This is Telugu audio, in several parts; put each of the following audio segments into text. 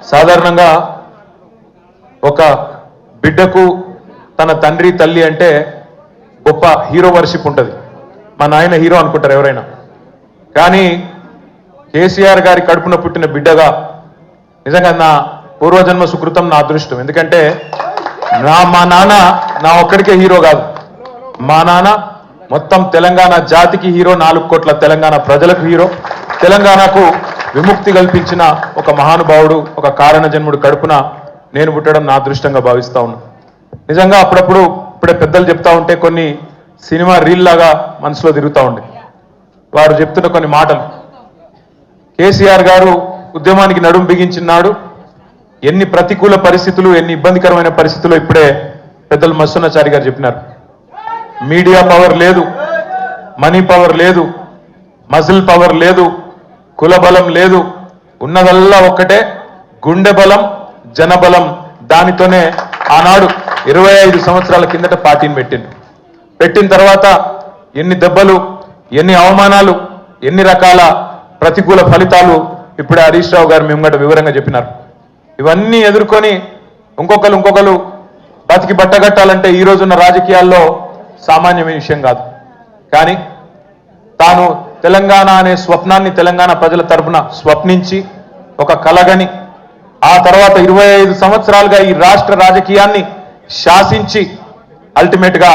సాధారణంగా ఒక బిడ్డకు తన తండ్రి తల్లి అంటే గొప్ప హీరో వర్షిప్ ఉంటుంది. మా నాయన హీరో అనుకుంటారు ఎవరైనా. కానీ కేసీఆర్ గారి కడుపున పుట్టిన బిడ్డగా నిజంగా నా పూర్వజన్మ సుకృతం, నా అదృష్టం. ఎందుకంటే మా నాన్న నా ఒక్కడికే హీరో కాదు. మా నాన్న మొత్తం తెలంగాణ జాతికి హీరో, 4 కోట్ల తెలంగాణ ప్రజలకు హీరో. తెలంగాణకు విముక్తి కల్పించిన ఒక మహానుభావుడు, ఒక కారణ జన్ముడు కడుపున నేను పుట్టడం నా అదృష్టంగా భావిస్తా ఉన్నా. నిజంగా అప్పుడప్పుడు ఇప్పుడే పెద్దలు చెప్తా ఉంటే కొన్ని సినిమా రీల్ లాగా మనసులో తిరుగుతూ ఉండే. వారు చెప్తున్న కొన్ని మాటలు, కేసీఆర్ గారు ఉద్యమానికి నడుం బిగించినాడు. ఎన్ని ప్రతికూల పరిస్థితులు, ఎన్ని ఇబ్బందికరమైన పరిస్థితులు ఇప్పుడే పెద్దలు మస్సున్నాచారి గారు చెప్పినారు. మీడియా పవర్ లేదు, మనీ పవర్ లేదు, మజిల్ పవర్ లేదు, కుల బలం లేదు, ఉన్నదల్లా ఒక్కటే గుండె బలం, జనబలం. దానితోనే ఆనాడు 25 సంవత్సరాల కిందట పార్టీని పెట్టిన తర్వాత ఎన్ని దెబ్బలు, ఎన్ని అవమానాలు, ఎన్ని రకాల ప్రతికూల ఫలితాలు ఇప్పుడే హరీష్ రావు గారు మేము వివరంగా చెప్పినారు. ఇవన్నీ ఎదుర్కొని ఇంకొకరు బతికి బట్టగట్టాలంటే ఈ రోజున్న రాజకీయాల్లో సామాన్యమైన విషయం కాదు. కానీ తాను తెలంగాణ అనే స్వప్నాన్ని తెలంగాణ ప్రజల తరపున స్వప్నించి ఒక కలగని ఆ తర్వాత 25 సంవత్సరాలుగా ఈ రాష్ట్ర రాజకీయాన్ని శాసించి అల్టిమేట్ గా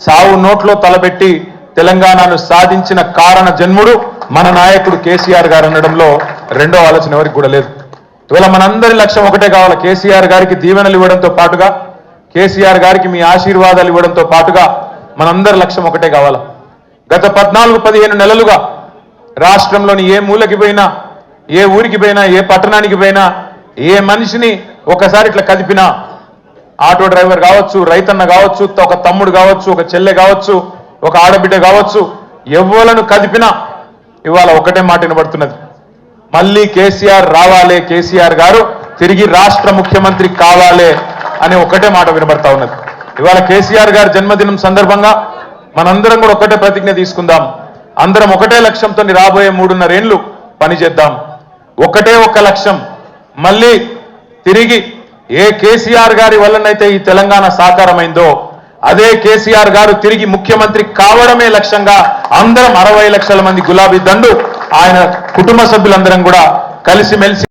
సావు నోట్లో తలబెట్టి తెలంగాణను సాధించిన కారణ జన్ముడు మన నాయకుడు కేసీఆర్ గారు అనడంలో రెండో ఆలోచన ఎవరికి కూడా లేదు. ఇవాళ మనందరి లక్ష్యం ఒకటే కావాలి. కేసీఆర్ గారికి దీవెనలు ఇవ్వడంతో పాటుగా, కేసీఆర్ గారికి మీ ఆశీర్వాదాలు ఇవ్వడంతో పాటుగా మనందరి లక్ష్యం ఒకటే కావాలి. గత 14-15 నెలలుగా రాష్ట్రంలోని ఏ మూలకి పోయినా, ఏ ఊరికి పోయినా, ఏ పట్టణానికి పోయినా, ఏ మనిషిని ఒకసారి ఇట్లా కదిపినా, ఆటో డ్రైవర్ కావచ్చు, రైతన్న కావచ్చు, ఒక తమ్ముడు కావచ్చు, ఒక చెల్లె కావచ్చు, ఒక ఆడబిడ్డ కావచ్చు, ఎవ్వలను కదిపినా ఇవాళ ఒకటే మాట వినబడుతున్నది, మళ్ళీ కేసీఆర్ రావాలే, కేసీఆర్ గారు తిరిగి రాష్ట్ర ముఖ్యమంత్రి కావాలే అనే ఒకటే మాట వినబడతా ఉన్నది. ఇవాళ కేసీఆర్ గారి జన్మదినం సందర్భంగా మనందరం కూడా ఒకటే ప్రతిజ్ఞ తీసుకుందాం. అందరం ఒకటే లక్ష్యంతో రాబోయే 3.5 ఏళ్లు పనిచేద్దాం. ఒకటే ఒక లక్ష్యం, మళ్ళీ తిరిగి ఏ కేసీఆర్ గారి వల్లనైతే ఈ తెలంగాణ సాకారమైందో అదే కేసీఆర్ గారు తిరిగి ముఖ్యమంత్రి కావడమే లక్ష్యంగా అందరం 60 లక్షల మంది గులాబీ దండు ఆయన కుటుంబ సభ్యులందరం కూడా కలిసిమెలిసి